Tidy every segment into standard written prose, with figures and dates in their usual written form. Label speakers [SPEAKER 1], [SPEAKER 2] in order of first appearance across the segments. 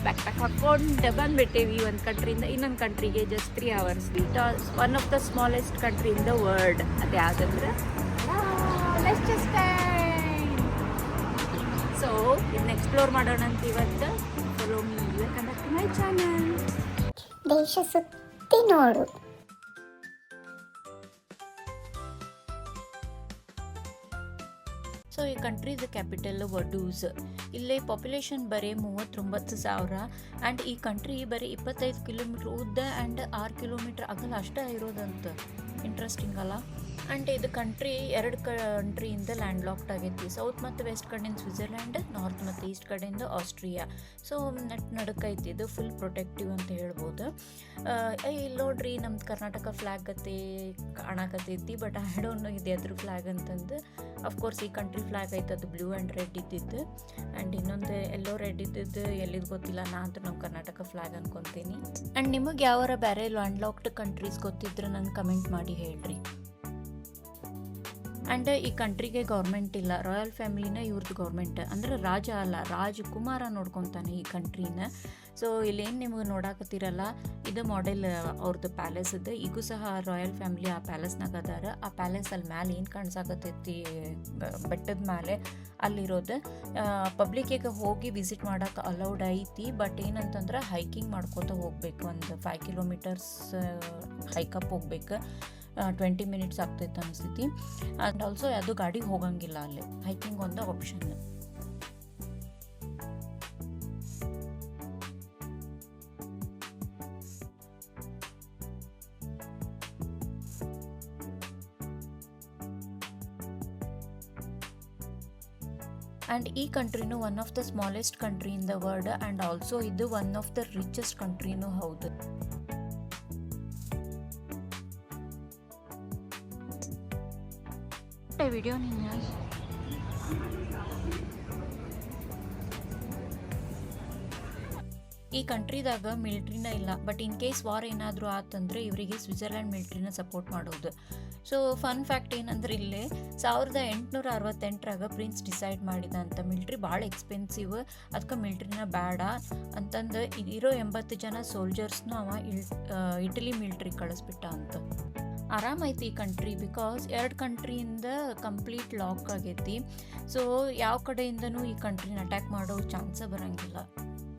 [SPEAKER 1] Back pack ಹಾಕೊಂಡು ಬಂದ್ಬಿಟ್ಟೇವಿ ಒಂದು ಕಂಟ್ರಿಯಿಂದ ಇನ್ನೊಂದು ಕಂಟ್ರಿಗೆ just 3 hours. It was one of the smallest country in the world. ಅದು ಯಾವುದಂದ್ರೆ ಸೊ ಇದನ್ನ ಎಕ್ಸ್ಪ್ಲೋರ್ ಮಾಡೋಣ ಅಂತ ಇವತ್ತು. Follow me, welcome back to my channel.
[SPEAKER 2] ದೇಶ ಸುತ್ತಿ ನೋಡು.
[SPEAKER 1] ಸೊ ಈ ಕಂಟ್ರಿದ ಕ್ಯಾಪಿಟಲ್ ವಡೂಸ್. ಇಲ್ಲಿ ಪಾಪ್ಯುಲೇಷನ್ ಬರೀ 39,000 ಆ್ಯಂಡ್ ಈ ಕಂಟ್ರಿ ಬರೀ 25 ಕಿಲೋಮೀಟ್ರ್ ಉದ್ದ ಆ್ಯಂಡ್ 6 ಕಿಲೋಮೀಟ್ರ್ ಅಗಲ ಅಷ್ಟೇ ಇರೋದಂತ. ಇಂಟ್ರೆಸ್ಟಿಂಗ್ ಅಲ್ಲ. ಆ್ಯಂಡ್ ಇದು ಕಂಟ್ರಿ 2 ಕಂಟ್ರಿಯಿಂದ ಲ್ಯಾಂಡ್ ಲಾಕ್ಡ್ ಆಗೈತಿ. ಸೌತ್ ಮತ್ತು ವೆಸ್ಟ್ ಕಡೆಯಿಂದ ಸ್ವಿಟ್ಜರ್ಲ್ಯಾಂಡ್, ನಾರ್ತ್ ಮತ್ತು ಈಸ್ಟ್ ಕಡೆಯಿಂದ ಆಸ್ಟ್ರಿಯಾ. ಸೊ ನಡುಕೈತಿ. ಇದು ಫುಲ್ ಪ್ರೊಟೆಕ್ಟಿವ್ ಅಂತ ಹೇಳ್ಬೋದು. ಇಲ್ಲಿ ನೋಡ್ರಿ ನಮ್ದು ಕರ್ನಾಟಕ ಫ್ಲ್ಯಾಗ್ ಗತಿ ಕಾಣಕತ್ತೈತಿ, ಬಟ್ ಐ ಡೋಂಟ್ ನೋ ಇದು ಎದ್ರ ಫ್ಲ್ಯಾಗ್ ಅಂತಂದು. ಅಫ್ಕೋರ್ಸ್ ಈ ಕಂಟ್ರಿ ಫ್ಲ್ಯಾಗ್ ಐತೆ, ಅದು ಬ್ಲೂ ಆ್ಯಂಡ್ ರೆಡ್ ಇದ್ದಿದ್ದು. ಆ್ಯಂಡ್ ಇನ್ನೊಂದು ಎಲ್ಲೋ ರೆಡ್ ಇದ್ದಿದ್ದು ಎಲ್ಲಿದ್ದು ಗೊತ್ತಿಲ್ಲ. ನಾ ಅಂತೂ ನಮ್ಮ ಕರ್ನಾಟಕ ಫ್ಲ್ಯಾಗ್ ಅನ್ಕೊತೀನಿ. ಆ್ಯಂಡ್ ನಿಮಗೆ ಯಾವಾರ ಬೇರೆ ಲ್ಯಾಂಡ್ ಲಾಕ್ಡ್ ಕಂಟ್ರೀಸ್ ಗೊತ್ತಿದ್ರೆ ನಂಗೆ ಕಮೆಂಟ್ ಮಾಡಿ ಹೇಳ್ರಿ. ಆ್ಯಂಡ್ ಈ ಕಂಟ್ರಿಗೆ ಗೌರ್ಮೆಂಟ್ ಇಲ್ಲ. ರಾಯಲ್ ಫ್ಯಾಮಿಲಿನ ಇವ್ರದ್ದು ಗೌರ್ಮೆಂಟ್, ಅಂದ್ರೆ ರಾಜ ಅಲ್ಲ, ರಾಜಕುಮಾರ ನೋಡ್ಕೊತಾನೆ ಈ ಕಂಟ್ರಿನ. ಸೊ ಇಲ್ಲೇನು ನಿಮಗೆ ನೋಡಾಕತ್ತಿರಲ್ಲ, ಇದು ಮಾಡೆಲ್ ಅವ್ರದ್ದು ಪ್ಯಾಲೇಸ್ ಇದೆ. ಈಗೂ ಸಹ ರಾಯಲ್ ಫ್ಯಾಮಿಲಿ ಆ ಪ್ಯಾಲೇಸ್ನಾಗ ಅದಾರ. ಆ ಪ್ಯಾಲೇಸ್ ಅಲ್ಲಿ ಮ್ಯಾಲೆ ಏನು ಕಾಣಿಸಾಕತ್ತೈತಿ ಬೆಟ್ಟದ ಮೇಲೆ ಅಲ್ಲಿರೋದು. ಪಬ್ಲಿಕ್ಕಿಗೆ ಹೋಗಿ ವಿಸಿಟ್ ಮಾಡೋಕೆ ಅಲೌಡ್ ಐತಿ, ಬಟ್ ಏನಂತಂದ್ರೆ ಹೈಕಿಂಗ್ ಮಾಡ್ಕೋತ ಹೋಗ್ಬೇಕು. ಒಂದು 5 ಕಿಲೋಮೀಟರ್ಸ್ ಹೈಕಪ್ ಹೋಗ್ಬೇಕು. 20 ಮಿನಿಟ್ಸ್ ಆಗ್ತೈತೆ ಅನಿಸ್ತೈತಿ. ಆ್ಯಂಡ್ ಆಲ್ಸೋ ಅದು ಗಾಡಿ ಹೋಗಂಗಿಲ್ಲ ಅಲ್ಲಿ. ಹೈಕಿಂಗ್ ಒಂದು ಆಪ್ಷನ್. ಆ್ಯಂಡ್ ಈ ಕಂಟ್ರಿನೂ one of the smallest country in the world. And also ಇದು ಒನ್ ಆಫ್ ದ ರಿಚೆಸ್ಟ್ ಕಂಟ್ರಿನೂ ಹೌದು. ವಿಡಿಯೋ ಈ ಕಂಟ್ರಿದಾಗ ಮಿಲಿಟ್ರಿನ ಇಲ್ಲ, ಬಟ್ ಇನ್ ಕೇಸ್ ವಾರ್ ಏನಾದರೂ ಆತಂದ್ರೆ ಇವರಿಗೆ ಸ್ವಿಟ್ಜರ್ಲ್ಯಾಂಡ್ ಮಿಲಿಟ್ರಿನ ಸಪೋರ್ಟ್ ಮಾಡೋದು. ಸೊ ಫನ್ ಫ್ಯಾಕ್ಟ್ ಏನಂದ್ರೆ ಇಲ್ಲಿ 1868 ಪ್ರಿನ್ಸ್ ಡಿಸೈಡ್ ಮಾಡಿದ ಅಂತ ಮಿಲಿಟ್ರಿ ಭಾಳ ಎಕ್ಸ್ಪೆನ್ಸಿವ್, ಅದಕ್ಕೆ ಮಿಲಿಟ್ರಿನ ಬೇಡ ಅಂತಂದು ಇರೋ 80 ಜನ ಸೋಲ್ಜರ್ಸ್ನು ಅವ ಇಟಲಿ ಮಿಲಿಟ್ರಿ ಕಳಿಸ್ಬಿಟ್ಟ ಅಂತ. ಆರಾಮೈತಿ ಈ ಕಂಟ್ರಿ, ಬಿಕಾಸ್ 2 ಕಂಟ್ರಿಯಿಂದ ಕಂಪ್ಲೀಟ್ ಲಾಕ್ ಆಗೈತಿ. ಸೊ ಯಾವ ಕಡೆಯಿಂದನೂ ಈ ಕಂಟ್ರಿನ ಅಟ್ಯಾಕ್ ಮಾಡೋ ಚಾನ್ಸ ಬರೋಂಗಿಲ್ಲ.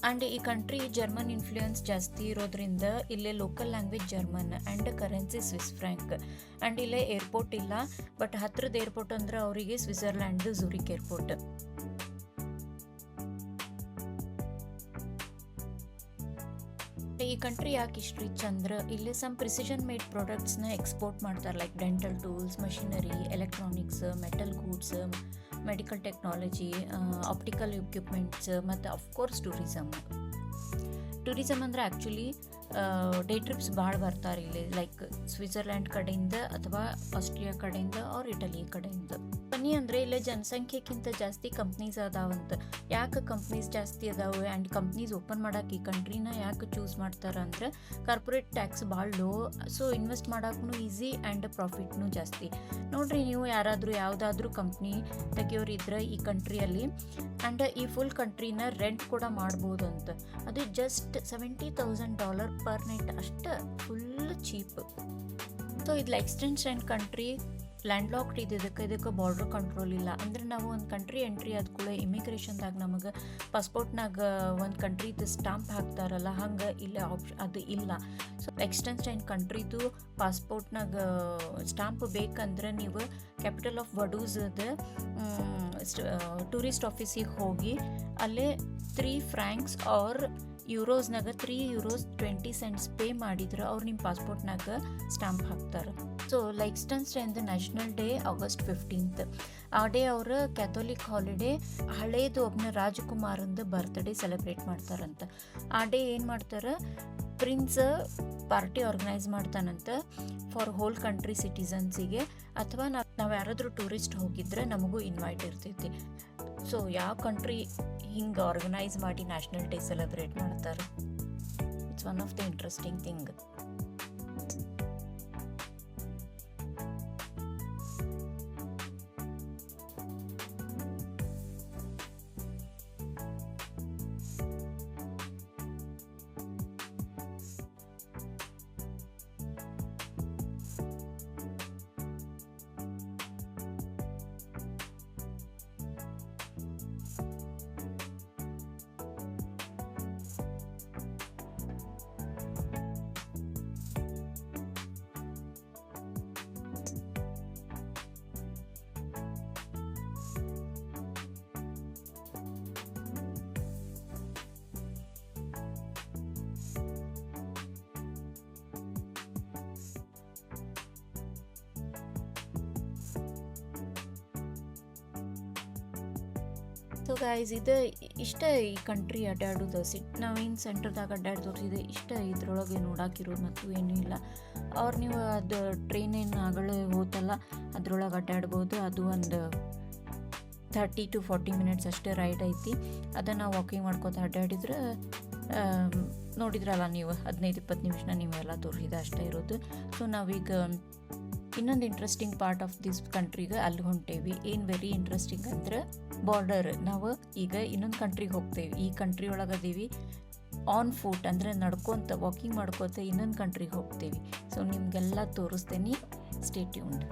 [SPEAKER 1] ಆ್ಯಂಡ್ ಈ ಕಂಟ್ರಿ ಜರ್ಮನ್ ಇನ್ಫ್ಲೂಯೆನ್ಸ್ ಜಾಸ್ತಿ ಇರೋದ್ರಿಂದ ಇಲ್ಲೇ local language German and currency Swiss frank. And ಇಲ್ಲೇ ಏರ್ಪೋರ್ಟ್ ಇಲ್ಲ, ಬಟ್ ಹತ್ರದ ಏರ್ಪೋರ್ಟ್ ಅಂದ್ರೆ ಅವರಿಗೆ ಸ್ವಿಟ್ಜರ್ಲ್ಯಾಂಡ್ದು ಝೂರಿಕ್ ಏರ್ಪೋರ್ಟ್. ಈ ಕಂಟ್ರಿ ಯಾಕೆ ಇಷ್ಟು ರಿಚ್ ಅಂದ್ರೆ ಇಲ್ಲಿ ಸಮ್ ಪ್ರಿಸಿಷನ್ ಮೇಡ್ ಪ್ರಾಡಕ್ಟ್ಸ್ನ ಎಕ್ಸ್ಪೋರ್ಟ್ ಮಾಡ್ತಾರೆ. Like dental tools, machinery, electronics, metal goods, medical technology, optical equipments, ಮತ್ತು ಅಫ್ಕೋರ್ಸ್ ಟೂರಿಸಮ್ ಅಂದರೆ ಆ್ಯಕ್ಚುಲಿ ಡೇ ಟ್ರಿಪ್ಸ್ ಭಾಳ ಬರ್ತಾರೆ ಇಲ್ಲಿ. ಲೈಕ್ ಸ್ವಿಟ್ಜರ್ಲ್ಯಾಂಡ್ ಕಡೆಯಿಂದ ಅಥವಾ ಆಸ್ಟ್ರಿಯಾ ಕಡೆಯಿಂದ ಆರ್ ಇಟಲಿ ಕಡೆಯಿಂದ. ಬನ್ನಿ ಅಂದರೆ ಇಲ್ಲೇ ಜನಸಂಖ್ಯೆಗಿಂತ ಜಾಸ್ತಿ ಕಂಪ್ನೀಸ್ ಅದಾವಂತ. ಯಾಕೆ ಕಂಪ್ನೀಸ್ ಜಾಸ್ತಿ ಅದಾವೆ ಆ್ಯಂಡ್ ಕಂಪ್ನೀಸ್ ಓಪನ್ ಮಾಡೋಕೆ ಈ ಕಂಟ್ರಿನ ಯಾಕೆ ಚೂಸ್ ಮಾಡ್ತಾರೆ ಅಂದ್ರೆ ಕಾರ್ಪೊರೇಟ್ ಟ್ಯಾಕ್ಸ್ ಭಾಳ ಲೋ. ಸೊ ಇನ್ವೆಸ್ಟ್ ಮಾಡೋಕ್ಕೂ ಈಸಿ ಆ್ಯಂಡ್ ಪ್ರಾಫಿಟ್ನೂ ಜಾಸ್ತಿ. ನೋಡ್ರಿ, ನೀವು ಯಾರಾದರೂ ಯಾವುದಾದ್ರೂ ಕಂಪ್ನಿ ತೆಗಿಯೋರಿದ್ರೆ ಈ ಕಂಟ್ರಿಯಲ್ಲಿ ಆ್ಯಂಡ್ ಈ ಫುಲ್ ಕಂಟ್ರಿನ ರೆಂಟ್ ಕೂಡ ಮಾಡ್ಬೋದು ಅಂತ. ಅದು ಜಸ್ಟ್ $70,000 ಪರ್ ನೈಟ್ ಅಷ್ಟೇ, ಫುಲ್ ಚೀಪ್. ಸೊ ಇದು ಎಕ್ಸ್ಟೆನ್ಷನ್ ಕಂಟ್ರಿ ಲ್ಯಾಂಡ್ ಲಾಕ್ಡ್ ಇದಕ್ಕೆ ಬಾರ್ಡರ್ ಕಂಟ್ರೋಲ್ ಇಲ್ಲ. ಅಂದ್ರೆ ನಾವು ಒಂದು ಕಂಟ್ರಿ ಎಂಟ್ರಿ ಆದ ಕೂಡ ಇಮಿಗ್ರೇಷನ್ದಾಗ ನಮಗೆ ಪಾಸ್ಪೋರ್ಟ್ನಾಗ ಒಂದು ಕಂಟ್ರಿದು ಸ್ಟಾಂಪ್ ಹಾಕ್ತಾರಲ್ಲ, ಹಂಗೆ ಇಲ್ಲ ಅದು ಇಲ್ಲ. ಸೊ ಎಕ್ಸ್ಟೆನ್ಷನ್ ಕಂಟ್ರಿದು ಪಾಸ್ಪೋರ್ಟ್ನಾಗ ಸ್ಟಾಂಪ್ ಬೇಕಂದ್ರೆ ನೀವು ಕ್ಯಾಪಿಟಲ್ ಆಫ್ ವಡೂಸ್ದ ಟೂರಿಸ್ಟ್ ಆಫೀಸಿಗೆ ಹೋಗಿ ಅಲ್ಲೇ 3 ಫ್ರ್ಯಾಂಕ್ಸ್ ಆರ್ ಯೂರೋಸ್ನಾಗ €3.20 ಪೇ ಮಾಡಿದ್ರೆ ಅವ್ರು ನಿಮ್ಮ ಪಾಸ್ಪೋರ್ಟ್ನಾಗ ಸ್ಟಾಂಪ್ ಹಾಕ್ತಾರೆ. ಸೊ ಲೈಕ್ಸ್ಟನ್ಸ್ಟೈನ್ದು ನ್ಯಾಷನಲ್ ಡೇ ಆಗಸ್ಟ್ 15th. ಆ ಡೇ ಅವರು ಕ್ಯಾಥೋಲಿಕ್ ಹಾಲಿಡೇ. ಹಳೇದು ಒಬ್ಬನ ರಾಜಕುಮಾರಂದು ಬರ್ತ್ಡೇ ಸೆಲೆಬ್ರೇಟ್ ಮಾಡ್ತಾರಂತ. ಆ ಡೇ ಏನು ಮಾಡ್ತಾರೆ, ಪ್ರಿನ್ಸ್ ಪಾರ್ಟಿ ಆರ್ಗನೈಸ್ ಮಾಡ್ತಾನಂತ ಫಾರ್ ಹೋಲ್ ಕಂಟ್ರಿ ಸಿಟಿಸನ್ಸಿಗೆ. ಅಥವಾ ನಾವು ಯಾರಾದರೂ ಟೂರಿಸ್ಟ್ ಹೋಗಿದ್ರೆ ನಮಗೂ ಇನ್ವೈಟ್ ಇರ್ತೈತಿ. ಸೊ ಯಾವ ಕಂಟ್ರಿ ಹಿಂಗೆ ಆರ್ಗನೈಸ್ ಮಾಡಿ ನ್ಯಾಷನಲ್ ಡೇ ಸೆಲೆಬ್ರೇಟ್ ಮಾಡ್ತಾರೆ. It's one of the interesting thing. So guys ಇದು ಇಷ್ಟ ಈ ಕಂಟ್ರಿ ಅಡ್ಡಾಡೋದು ನಾವೇನು ಸೆಂಟ್ರದಾಗ ಅಡ್ಡಾಡ್ದವ್ರು ಇಷ್ಟ ಇದ್ರೊಳಗೆ ನೋಡಾಕಿರೋದು ಮತ್ತು ಏನೂ ಇಲ್ಲ. ಅವ್ರು ನೀವು ಅದು ಟ್ರೈನ್ ಏನು ಆಗಲೇ ಹೋತಲ್ಲ ಅದ್ರೊಳಗೆ ಅಡ್ಡಾಡ್ಬೋದು. ಅದು ಒಂದು 30 to 40 ಮಿನಿಟ್ಸ್ ಅಷ್ಟೇ ರೈಡ್ ಐತಿ. ಅದನ್ನು ವಾಕಿಂಗ್ ಮಾಡ್ಕೋತ ಅಡ್ಡಾಡಿದ್ರೆ ನೋಡಿದ್ರಲ್ಲ ನೀವು 15-20 ನಿಮಿಷನ ನೀವೆಲ್ಲ ತೋರಿಸಿದ ಅಷ್ಟೇ ಇರೋದು. ಸೊ ನಾವೀಗ ಇನ್ನೊಂದು ಇಂಟ್ರೆಸ್ಟಿಂಗ್ ಪಾರ್ಟ್ ಆಫ್ ದಿಸ್ ಕಂಟ್ರಿಗೆ ಅಲ್ಲಿ ಹೊಂಟೇವಿ. ಏನು ವೆರಿ ಇಂಟ್ರೆಸ್ಟಿಂಗ್ ಅಂದ್ರೆ ಬಾರ್ಡರ್. ನಾವು ಈಗ ಇನ್ನೊಂದು ಕಂಟ್ರಿಗೆ ಹೋಗ್ತೇವೆ. ಈ ಕಂಟ್ರಿ ಒಳಗದೀವಿ ಆನ್ ಫುಟ್ ಅಂದರೆ ನಡ್ಕೊತ ವಾಕಿಂಗ್ ಮಾಡ್ಕೋತ ಇನ್ನೊಂದು ಕಂಟ್ರಿಗೆ ಹೋಗ್ತೇವೆ. ಸೊ ನಿಮಗೆಲ್ಲ ತೋರಿಸ್ತೇನೆ, ಸ್ಟೇ ಟ್ಯೂನ್ಡ್.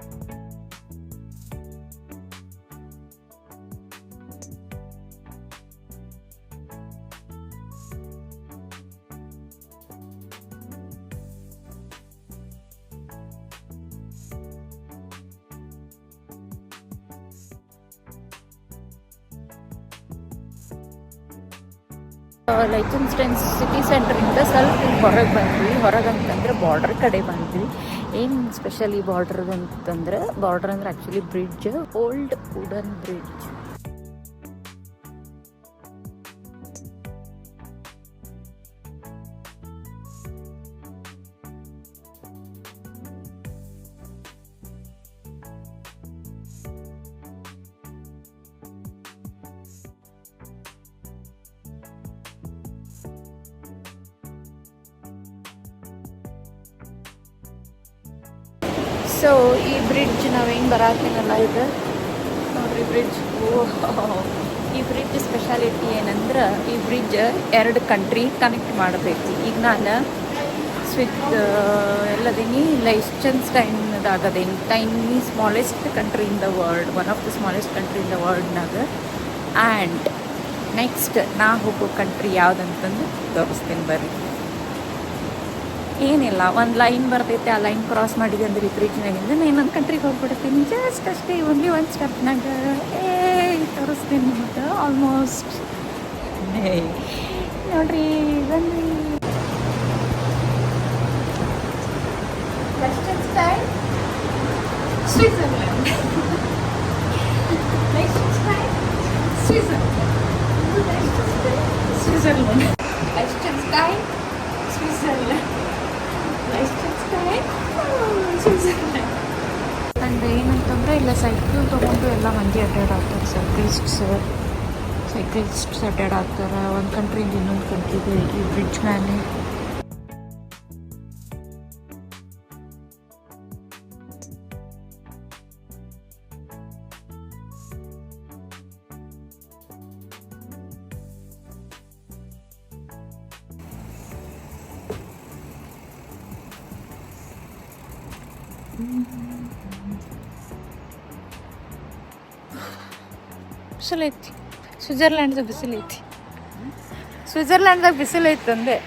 [SPEAKER 1] ಲೈಚೆನ್ಸ್ಟೈನ್ ಸಿಟಿ ಸೆಂಟ್ರಿಂದ ಸ್ವಲ್ಪ ಹೊರಗೆ ಬಂದ್ವಿ. ಹೊರಗಂತಂದ್ರೆ ಬಾರ್ಡರ್ ಕಡೆ ಬಂದ್ವಿ. ಏನು ಸ್ಪೆಷಲ್ ಈ ಬಾರ್ಡರ್ ಅಂತಂದ್ರೆ, ಬಾರ್ಡರ್ ಅಂದ್ರೆ actually bridge, old wooden bridge. So ಈ ಬ್ರಿಡ್ಜ್ ನಾವೇನು ಬರಾತೀನಲ್ಲ ಇದು ನೋಡ್ರಿ ಬ್ರಿಡ್ಜ್. ಈ ಬ್ರಿಡ್ಜ್ ಸ್ಪೆಷಾಲಿಟಿ ಏನಂದ್ರೆ ಈ ಬ್ರಿಡ್ಜ್ 2 ಕಂಟ್ರಿ ಕನೆಕ್ಟ್ ಮಾಡಬೇಕು. ಈಗ ನಾನು ಎಲ್ಲದೀನಿ ಲೈಚೆನ್ಸ್ಟೈನ್ದಾಗದೇನಿ, tiny smallest country in the world, one of the smallest country in the ವರ್ಲ್ಡ್ನಾಗ. ಆ್ಯಂಡ್ ನೆಕ್ಸ್ಟ್ ನಾ ಹೋಗೋ ಕಂಟ್ರಿ ಯಾವುದಂತಂದು ತೋರಿಸ್ತೀನಿ ಬರ್ರಿ. ಏನಿಲ್ಲ, ಒಂದು ಲೈನ್ ಬರ್ತೈತೆ, ಆ ಲೈನ್ ಕ್ರಾಸ್ ಮಾಡಿದೆ ಅಂದ್ರೆ ಈ ಬ್ರಿಡ್ಜ್ನಾಗಿಂದ ನಾನು ಇನ್ನೊಂದು ಕಂಟ್ರಿಗೆ ಹೋಗ್ಬಿಡ್ತೀನಿ. ಜಸ್ಟ್ ಅಷ್ಟೇ, ಓನ್ಲಿ ಒಂದು ಸ್ಟೆಪ್ನಾಗ ತೋರಿಸ್ತೀನಿ ನಿಮಗೆ ಆಲ್ಮೋಸ್ಟ್. ನೋಡ್ರಿ ಬನ್ನಿ. Liechtenstein Switzerland. Liechtenstein Switzerland. Switzerland. Liechtenstein Switzerland. And ಏನಂತಂದರೆ ಇಲ್ಲ ಸೈಕಲ್ ತೊಗೊಂಡು ಎಲ್ಲ ಮಂದಿ ಅಡ್ಡಾಡ್ತಾರೆ. ಸೈಕ್ಲಿಸ್ಟ್ಸ್ ಅಡ್ಡಾಡ್ತಾರೆ ಒಂದು ಕಂಟ್ರಿಯಿಂದ ಇನ್ನೊಂದು ಕಂಟ್ರಿಗೆ ಈ ಬ್ರಿಡ್ಜ್ ಮೇಲೆ. ಬಿಸಿಲೈತಿ ಸ್ವಿಟ್ಜರ್ಲ್ಯಾಂಡ್ದಾಗ, ಬಿಸಿಲೈತಿ ಸ್ವಿಟ್ಜರ್ಲ್ಯಾಂಡ್ದಾಗ, ಬಿಸಿಲೈತಿ ಅಂದೆ.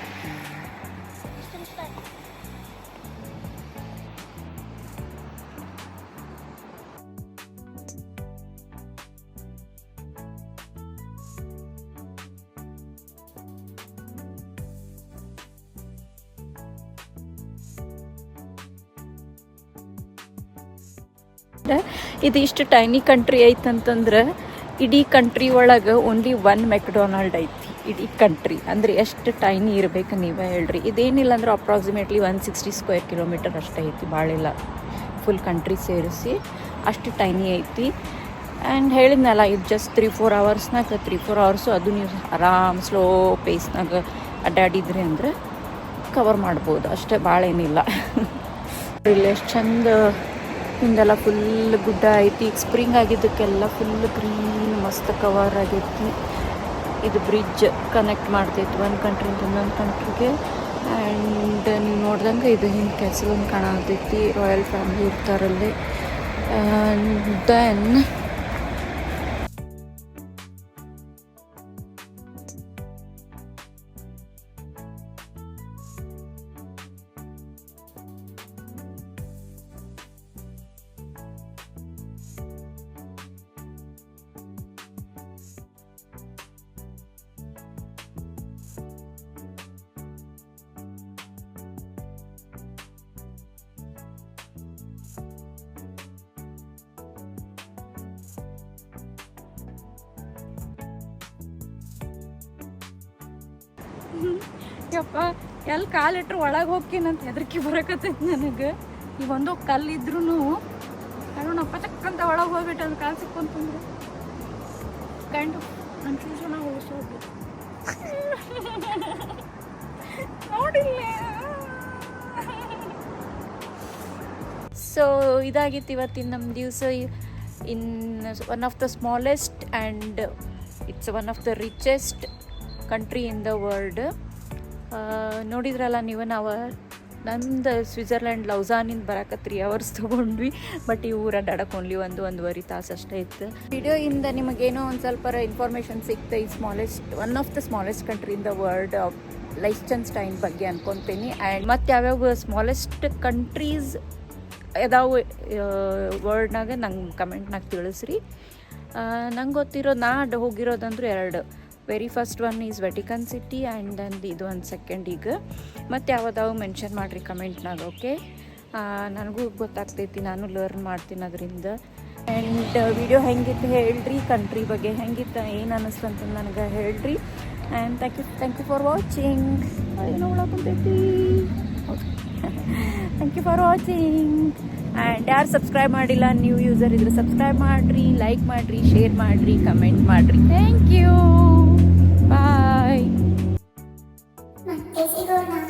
[SPEAKER 1] ಇದು ಇಷ್ಟು ಟೈನಿ ಕಂಟ್ರಿ ಐತಂತಂದ್ರೆ ಇಡೀ ಕಂಟ್ರಿ ಒಳಗೆ ಓನ್ಲಿ 1 ಮೆಕ್ಡೊನಾಲ್ಡ್ ಐತಿ ಇಡೀ ಕಂಟ್ರಿ. ಅಂದರೆ ಎಷ್ಟು ಟೈನಿ ಇರಬೇಕು ನೀವೇ ಹೇಳ್ರಿ. ಇದೇನಿಲ್ಲ ಅಂದ್ರೆ ಅಪ್ರಾಕ್ಸಿಮೇಟ್ಲಿ 160 ಸ್ಕ್ವೇರ್ ಕಿಲೋಮೀಟರ್ ಅಷ್ಟೇ ಐತಿ, ಭಾಳಿಲ್ಲ. ಫುಲ್ ಕಂಟ್ರಿ ಸೇರಿಸಿ ಅಷ್ಟು ಟೈನಿ ಐತಿ. ಆ್ಯಂಡ್ ಹೇಳಿದ್ನಲ್ಲ, ಇದು ಜಸ್ಟ್ 3-4 ಅವರ್ಸ್ನಾಗ 3-4 ಅವರ್ಸು ಅದು ನೀವು ಆರಾಮ್ ಸ್ಲೋ ಪೇಸ್ನಾಗ ಅಡ್ಡಾಡಿದ್ರಿ ಅಂದ್ರೆ ಕವರ್ ಮಾಡ್ಬೋದು ಅಷ್ಟೇ, ಭಾಳ ಏನಿಲ್ಲ. ಇಲ್ಲಿ ಎಷ್ಟು ಚಂದ ಹಿಂದೆಲ್ಲ ಫುಲ್ ಗುಡ್ಡ ಐತಿ. ಈಗ ಸ್ಪ್ರಿಂಗ್ ಆಗಿದ್ದಕ್ಕೆಲ್ಲ ಫುಲ್ ಗ್ರೀನ್ ಮಸ್ತ್ ಕವರ್ ಆಗೈತಿ. ಇದು ಬ್ರಿಡ್ಜ್ ಕನೆಕ್ಟ್ ಮಾಡ್ತೈತಿ ಒಂದು ಕಂಟ್ರಿಯಿಂದ ಇನ್ನೊಂದು ಕಂಟ್ರಿಗೆ. ಆ್ಯಂಡ್ ನೀವು ನೋಡ್ದಂಗೆ ಇದು ಹಿಂಗೆ ಕೆಸಲೊಂದು ಕಾಣತೈತಿ, ರಾಯಲ್ ಫ್ಯಾಮಿಲಿ ಇರ್ತಾರಲ್ಲಿ. ದೆನ್ ಯಪ್ಪ ಎಲ್ಲಿ ಕಾಲಿಟ್ರು ಒಳಗೆ ಹೋಗ್ತೀನಂತ ಹೆದರಿಕೆ ಬರಕತ್ತೈತಿ ನನಗೆ. ಈಗ ಒಂದು ಕಲ್ಲಿದ್ರೂ ಅಪ್ಪ ಚಕ್ಕಂತ ಒಳಗೆ ಹೋಗ್ಬಿಟ್ಟು ಅದು ಕಾಲು ಸಿಕ್ಕೊಂತಂದ್ರೆ ಗಂಡು ಕನ್ಫ್ಯೂಷನ್ ಹೋಗ್ಸೋದು ನೋಡಿಲ್ಲ. ಸೊ ಇದಾಗಿತ್ತು ಇವತ್ತಿನ ನಮ್ಮ ದಿವಸ in one of the smallest and it's one of the richest country in the world. ನೋಡಿದ್ರಲ್ಲ ನೀವು, ನಾವು ನಮ್ದು ಸ್ವಿಟ್ಜರ್ಲ್ಯಾಂಡ್ ಲೌಸಾನಿಂದ ಬರಕ್ಕೆ 3 hours ತೊಗೊಂಡ್ವಿ. ಬಟ್ ಈ ಊರ ಅಡ್ಡಾಡಕ್ಕೆ ಓನ್ಲಿ 1-1.5 ತಾಸು ಅಷ್ಟೇ ಇತ್ತು. ವಿಡಿಯೋಯಿಂದ ನಿಮಗೇನೋ ಒಂದು ಸ್ವಲ್ಪ ಇನ್ಫಾರ್ಮೇಷನ್ ಸಿಗ್ತಾ ಈ one of the smallest country in the world Liechtenstein ಬಗ್ಗೆ ಅನ್ಕೊತೀನಿ. ಆ್ಯಂಡ್ ಮತ್ತು ಯಾವ್ಯಾವ ಸ್ಮಾಲೆಸ್ಟ್ ಕಂಟ್ರೀಸ್ ಅದಾವು ವರ್ಲ್ಡ್ನಾಗ ನಂಗೆ ಕಮೆಂಟ್ನಾಗ ತಿಳಿಸ್ರಿ. ನಂಗೆ ಗೊತ್ತಿರೋದು ನಾ ಹೋಗಿರೋದಂದ್ರೆ 2. Very first one is Vatican city and then ಇದು ಒಂದು ಸೆಕೆಂಡ್. ಈಗ ಮತ್ತು ಯಾವುದಾವು ಮೆನ್ಷನ್ ಮಾಡಿರಿ ಕಮೆಂಟ್ನಾಗ. ಓಕೆ, ನನಗೂ ಗೊತ್ತಾಗ್ತೈತಿ, ನಾನು ಲರ್ನ್ ಮಾಡ್ತೀನಿ ಅದರಿಂದ. ಆ್ಯಂಡ್ ವಿಡಿಯೋ ಹೆಂಗಿತ್ತು ಹೇಳ್ರಿ, ಕಂಟ್ರಿ ಬಗ್ಗೆ ಹೆಂಗಿತ್ತು, ಏನು ಅನ್ನಿಸ್ತು ಅಂತ ನನಗೆ ಹೇಳ್ರಿ. And thank you for watching. ಏನೋ ಒಳಗೊಂಡೈತಿ. Okay, thank you for watching. And ಯಾರು ಸಬ್ಸ್ಕ್ರೈಬ್ ಮಾಡಿಲ್ಲ, ನ್ಯೂ ಯೂಸರ್ ಇದ್ರೆ ಸಬ್ಸ್ಕ್ರೈಬ್ ಮಾಡಿರಿ, ಲೈಕ್ ಮಾಡಿರಿ, ಶೇರ್ ಮಾಡಿರಿ, ಕಮೆಂಟ್ ಮಾಡಿರಿ. Thank you, bye.
[SPEAKER 2] ಮತ್ತೆ ಸಿಗೋಣ.